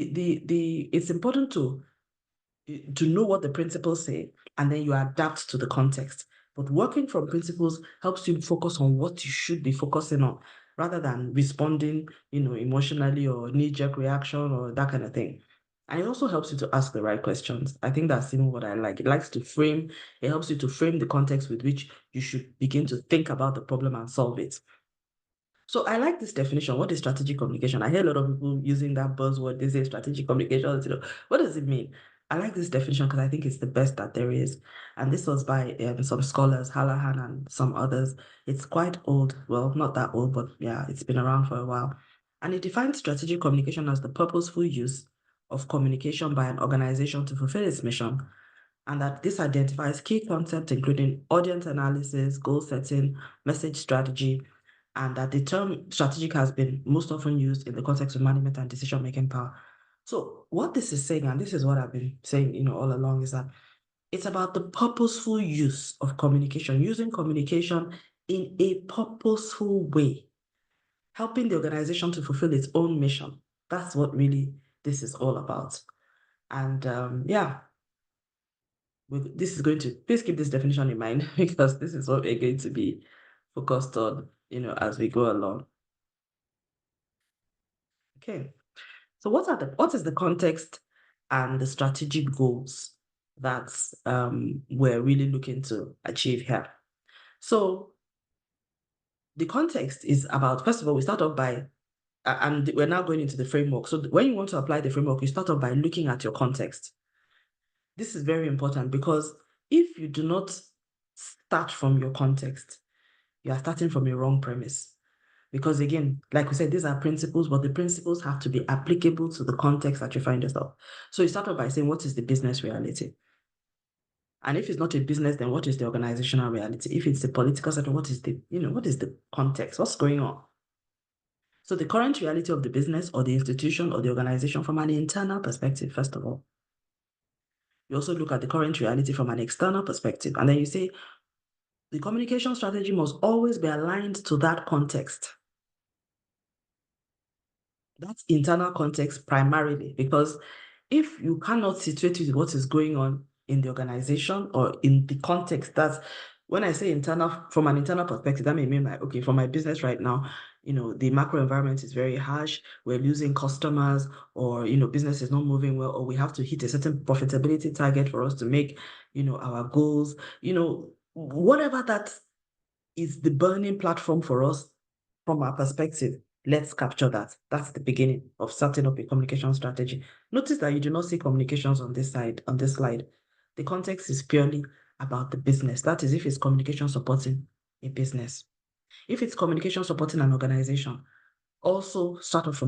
it's important to know what the principles say, and then you adapt to the context. But working from principles helps you focus on what you should be focusing on, rather than responding, emotionally, or knee-jerk reaction, or that kind of thing. And it also helps you to ask the right questions. I think that's even what I like. It helps you to frame the context with which you should begin to think about the problem and solve it. So I like this definition. What is strategic communication? I hear a lot of people using that buzzword. They say strategic communication. What does it mean? I like this definition because I think it's the best that there is. And this was by some scholars, Hallahan and some others. It's quite old. Well, not that old, but yeah, it's been around for a while. And it defines strategic communication as the purposeful use of communication by an organization to fulfill its mission. And that this identifies key concepts, including audience analysis, goal setting, message strategy, and that the term strategic has been most often used in the context of management and decision-making power. So what this is saying, and this is what I've been saying, all along, is that it's about the purposeful use of communication, using communication in a purposeful way, helping the organization to fulfill its own mission. That's what really this is all about. And this is going to, please keep this definition in mind, because this is what we're going to be focused on, as we go along. Okay. So what is the context and the strategic goals that we're really looking to achieve here? So the context is about, first of all, we start off by, and we're now going into the framework. So when you want to apply the framework, you start off by looking at your context. This is very important, because if you do not start from your context, you are starting from a wrong premise. Because again, like we said, these are principles, but the principles have to be applicable to the context that you find yourself. So you start off by saying, what is the business reality? And if it's not a business, then what is the organizational reality? If it's the political setting, what is the context? What's going on? So the current reality of the business or the institution or the organization from an internal perspective, first of all. You also look at the current reality from an external perspective. And then you say, the communication strategy must always be aligned to that context. That's internal context primarily, because if you cannot situate with what is going on in the organization or in the context, that's when I say internal, from an internal perspective, that may mean like, okay, for my business right now, the macro environment is very harsh, we're losing customers, or, business is not moving well, or we have to hit a certain profitability target for us to make, our goals, whatever that is the burning platform for us from our perspective. Let's capture that. That's the beginning of setting up a communication strategy. Notice that you do not see communications on this slide. The context is purely about the business. That is, if it's communication supporting a business. If it's communication supporting an organization, also start off from